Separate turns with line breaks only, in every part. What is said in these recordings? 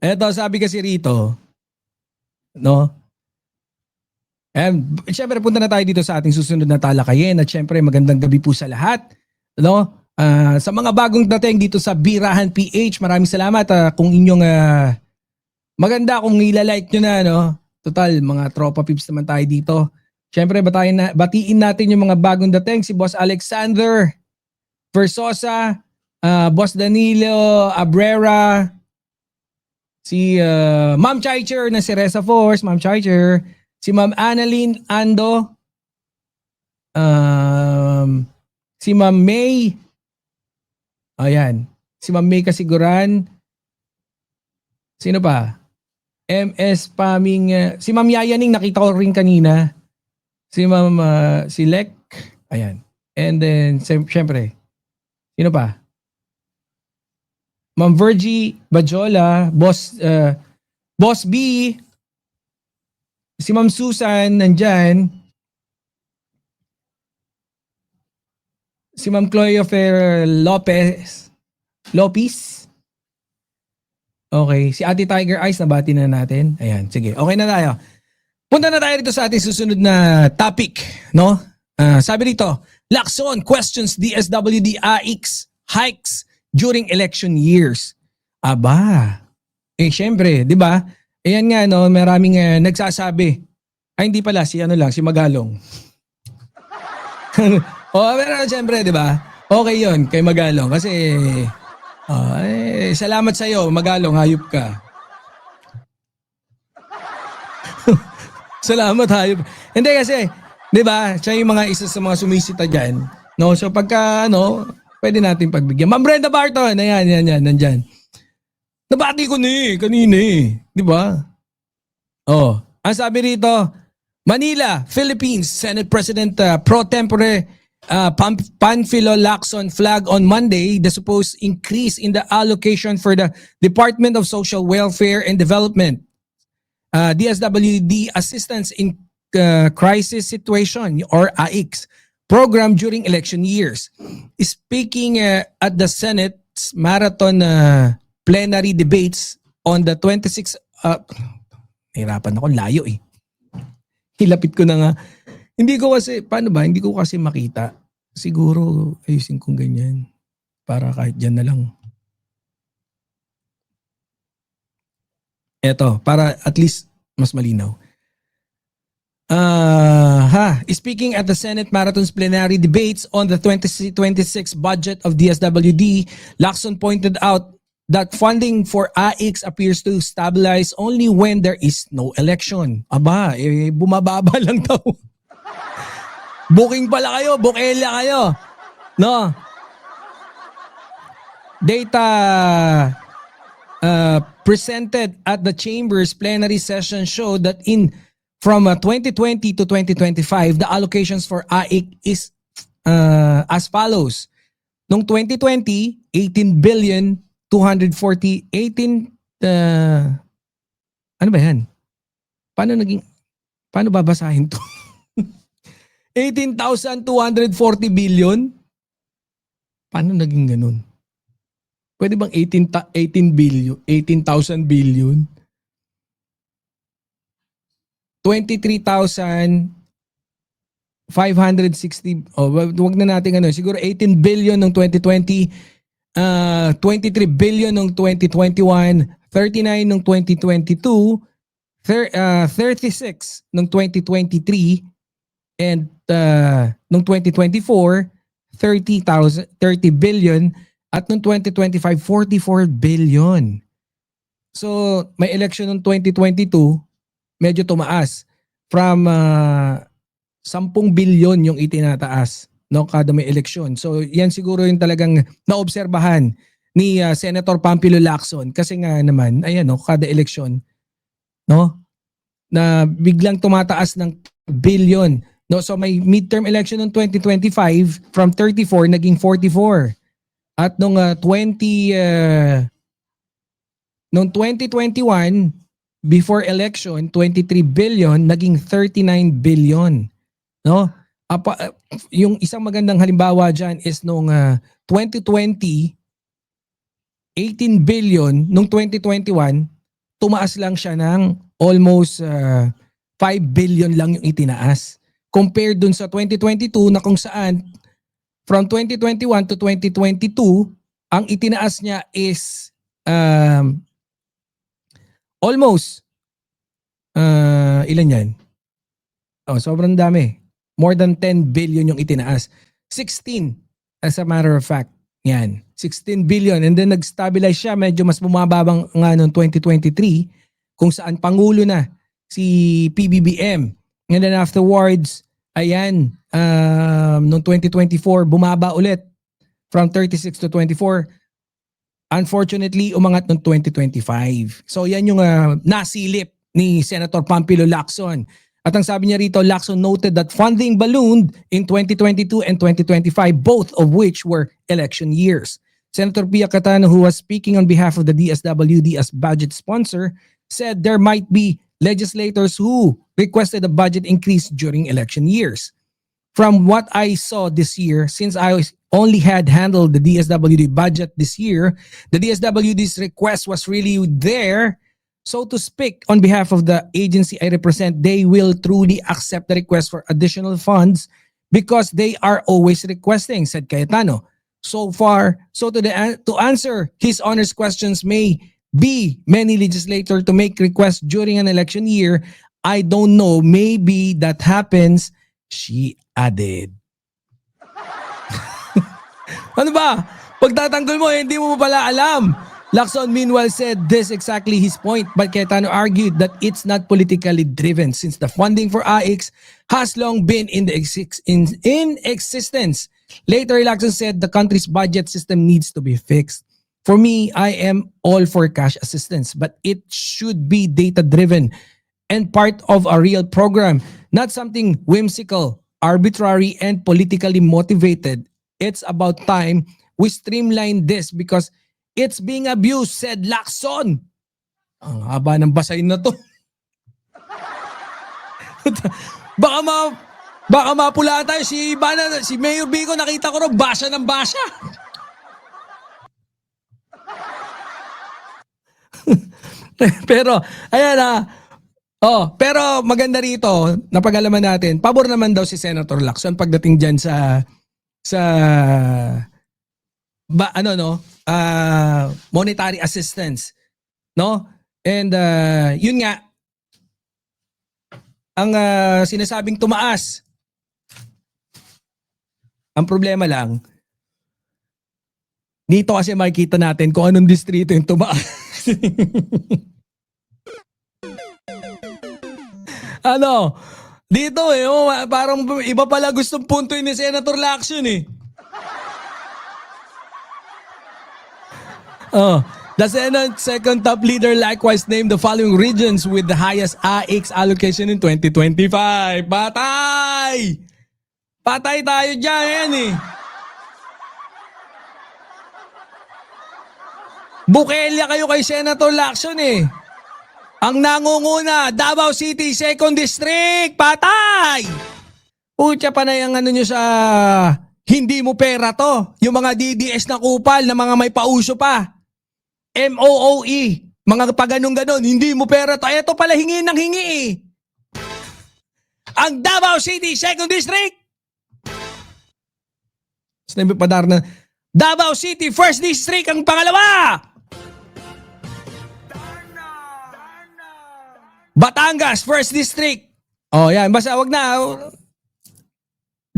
Eto, sabi kasi rito, no? Siyempre, punta na tayo dito sa ating susunod na talakayin. At siyempre, magandang gabi po sa lahat. No? Sa mga bagong dating dito sa Birahan PH, maraming salamat. Kung inyong maganda kung ilalike nyo na. No? Total, mga tropa pips naman tayo dito. Siyempre, batiin natin yung mga bagong dating. Si Boss Alexander Versosa, Boss Danilo Abrera, si Ma'am Chaicher na si Reza Force, Ma'am Chaicher, si Ma'am Annalyn Ando, si Ma'am May, ayan, si Ma'am May Kasiguran, sino pa? MS Paming, si Ma'am Yayaning nakita ko rin kanina, si Ma'am si Lek, ayan, and then syempre, sino pa? Ma'am Virgie Bajola, Boss B, si Ma'am Susan nandyan, si Ma'am Chloe Fer Lopez. Okay, si Ate Tiger Eyes nabati na natin. Ayan, sige. Okay na tayo. Punta na tayo dito sa ating susunod na topic, no? Sabi dito, Lacson questions DSWD AX hikes during election years. Aba. Syempre, 'di ba? Ayan nga no, maraming nagsasabi. Ay hindi pala si si Magalong. Pero syempre, 'di ba? Okay 'yon kay Magalong kasi salamat sa iyo, Magalong, hayop ka. Salamat, hayop. Hindi kasi, 'di ba? Siya yung mga isa sa mga sumisita diyan, no? So pagka pwede natin pagbigyan. Ma'am Brenda Barton, ayan, nandiyan. Nabati ko kanina 'di ba? Ang sabi rito, Manila, Philippines, Senate President pro tempore Panfilo Lacson flag on Monday the supposed increase in the allocation for the Department of Social Welfare and Development, DSWD Assistance in Crisis Situation or AICS program during election years. Speaking at the Senate's marathon plenary debates on the 26 hirapan ako, layo hilapit ko na nga. Hindi ko kasi, paano ba? Hindi ko kasi makita. Siguro, ayusin kong ganyan. Para kahit dyan na lang. Eto, para at least mas malinaw. Speaking at the Senate Marathon's plenary debates on the 2026 budget of DSWD, Lacson pointed out that funding for AICS appears to stabilize only when there is no election. Aba, bumababa lang daw. Booking pala kayo, bukela kayo. No? Data presented at the Chamber's plenary session showed that from 2020 to 2025, the allocations for AIC is as follows. Noong 2020, 18 billion 240 ano ba yan? Paano babasahin to? 18,240 billion? Paano naging ganun? Pwede bang 18 billion, 18,000 billion? 23,560, wag na natin siguro 18 billion noong 2020, 23 billion noong 2021, 39 noong 2022, 36 noong 2023, and noong 2024, 30 billion, at noong 2025, 44 billion. So, may election noong 2022, medyo tumaas. From 10 billion yung itinataas kada may eleksyon. So, yan siguro yung talagang naobserbahan ni Senator Panfilo Lacson. Kasi nga naman, ayan kada eleksyon, na biglang tumataas ng billion. So may midterm election noong 2025 from 34 naging 44. At noong 2021 before election 23 billion naging 39 billion. Yung isang magandang halimbawa diyan is noong 2020 18 billion, noong 2021 tumaas lang siya ng almost 5 billion lang yung itinaas. Compared dun sa 2022 na kung saan from 2021 to 2022, ang itinaas niya is almost ilan yan? Oh, sobrang dami. More than 10 billion yung itinaas. 16 as a matter of fact. Yan. 16 billion. And then nag-stabilize siya. Medyo mas bumababang nga noong 2023 kung saan Pangulo na si PBBM. And then afterwards, ayan, noong 2024, bumaba ulit from 36 to 24. Unfortunately, umangat noong 2025. So yan yung nasilip ni Senator Pampilo Lacson. At ang sabi niya rito, Lacson noted that funding ballooned in 2022 and 2025, both of which were election years. Senator Pia Cayetano, who was speaking on behalf of the DSWD as budget sponsor, said there might be legislators who requested a budget increase during election years. From what I saw this year, since I only had handled the DSWD budget this year, the DSWD's request was really there. So to speak on behalf of the agency I represent, they will truly accept the request for additional funds because they are always requesting, said Cayetano. So far, to answer his honor's questions may be many legislators to make requests during an election year. I don't know, maybe that happens, she added. Ano ba? Pagtatanggol mo, hindi mo pala alam. Lacson meanwhile said this exactly his point, but Cayetano argued that it's not politically driven since the funding for AIX has long been in existence. Later, Lacson said the country's budget system needs to be fixed. For me, I am all for cash assistance, but it should be data-driven and part of a real program, not something whimsical, arbitrary, and politically motivated. It's about time we streamline this because it's being abused, said Lacson. Ang haba ng basahin na to. baka mapula tayo. Si Mayor Bico, nakita ko rin, basya ng basya. Pero, ayan pero maganda rito, napag-alaman natin, pabor naman daw si Senator Lacson pagdating dyan sa monetary assistance, no? And yun nga ang sinasabing tumaas. Ang problema lang dito kasi makikita natin kung anong distrito yung tumaas. Dito parang iba pala gustong puntoy ni Senator Lacson eh. The Senate second top leader likewise named the following regions with the highest AIX allocation in 2025. Patay! Patay tayo dyan eh. Bukelya kayo kay Senator Lacson eh. Ang nangunguna, Davao City 2nd District. Patay! Pucha pa na yung nyo sa hindi mo pera to. Yung mga DDS na kupal na mga may pauso pa. MOOE, mga paganong-ganon, hindi mo pera to. Ito pala hingi ng hingi eh. Ang Davao City 2nd District. Sinabi pa na Davao City 1st District ang pangalawa. Batangas 1st District. Yan, basta wag na.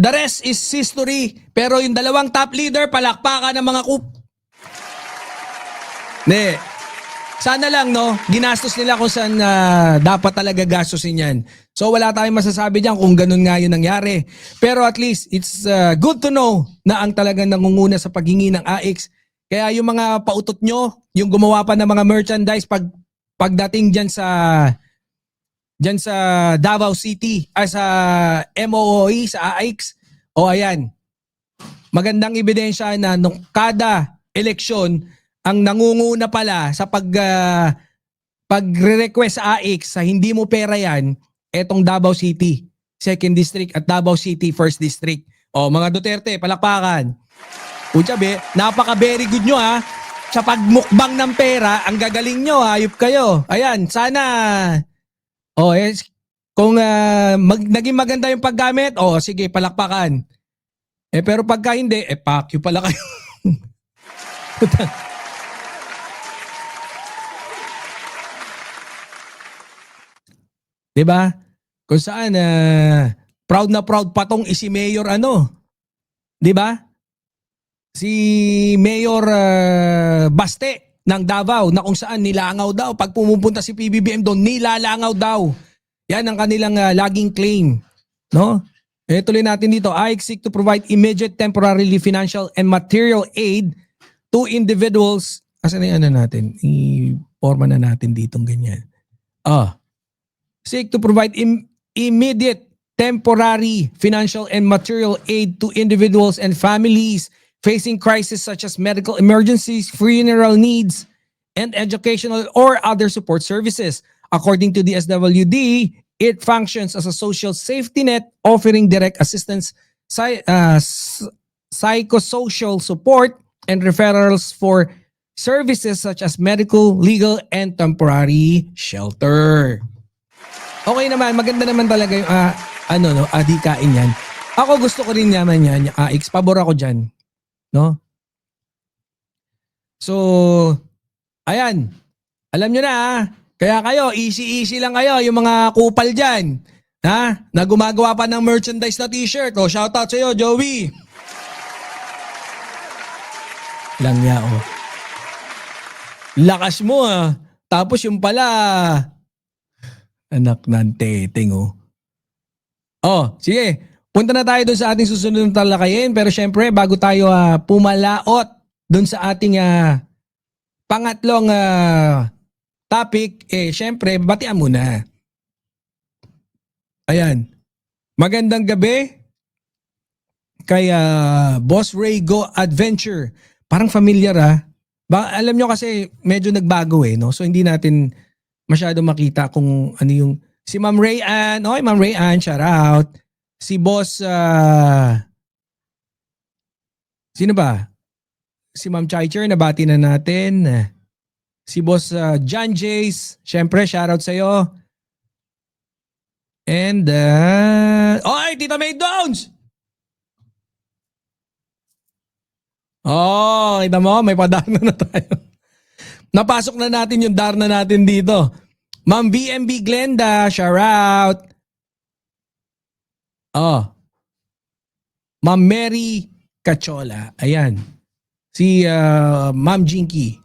The rest is history. Pero yung dalawang top leader, palakpakan ng mga sana lang ginastos nila kung saan dapat talaga gastusin yan. So wala tayong masasabi diyan kung ganun nga yun nangyari. Pero at least it's good to know na ang talagang nangunguna sa paghingi ng AIX. Kaya yung mga pautot nyo, yung gumawa pa ng mga merchandise pagdating diyan sa Davao City sa MOOE, sa AIX. Ayan. Magandang ebidensya na nung kada eleksyon ang nangunguna pala sa pagre-request sa AIX sa hindi mo pera yan, etong Davao City 2nd District at Davao City 1st District. Mga Duterte, palakpakan. Napaka very good nyo ha. sa pagmukbang ng pera, ang gagaling nyo, hayop kayo. Ayan, sana, kung naging maganda yung paggamit, sige, palakpakan. Pero pagka hindi, fuck you pala kayo. 'Di ba? Kung saan proud na proud pa tong si Mayor 'di ba? Si Mayor Baste ng Davao na kung saan nilangaw daw pag pumupunta si PBBM doon, nilalangaw daw. Yan ang kanilang laging claim, no? Tuloy natin dito. I seek to provide immediate temporarily financial and material aid to individuals. Asan na yung natin? I-forma na natin ditong ganyan. Seek to provide immediate temporary financial and material aid to individuals and families facing crises such as medical emergencies, funeral needs, and educational or other support services. According to the SWD, it functions as a social safety net offering direct assistance, psychosocial support, and referrals for services such as medical, legal, and temporary shelter. Okay naman, maganda naman talaga yung adikain yan. Ako gusto ko rin naman yan, pabor ako dyan. No? So, ayan. Alam nyo na kaya kayo, easy lang kayo, yung mga kupal dyan. Na gumagawa pa ng merchandise na t-shirt. Shoutout sa'yo, Joey. Lang niya, Lakas mo, Tapos yung pala, anak ng teteng, sige. Punta na tayo doon sa ating susunod na talakayin. Pero syempre, bago tayo pumalaot doon sa ating pangatlong topic, syempre, batian muna. Ayan. Magandang gabi kay Boss Ray Go Adventure. Parang familiar alam nyo kasi medyo nagbago no? So hindi natin masyado makita kung ano yung si Ma'am Ray Ann. Okay, Ma'am Ray Ann, shout out. Si Boss sino ba? Si Ma'am Chaicher, nabati na natin. Si Boss John Jace, syempre shout out sa'yo. And Tita May Downs! Kita mo, may padarna na tayo. Napasok na natin yung darna natin dito. Ma'am BMB Glenda, shout out. Ma'am Mary Cachola, ayan. Si Ma'am Jinky.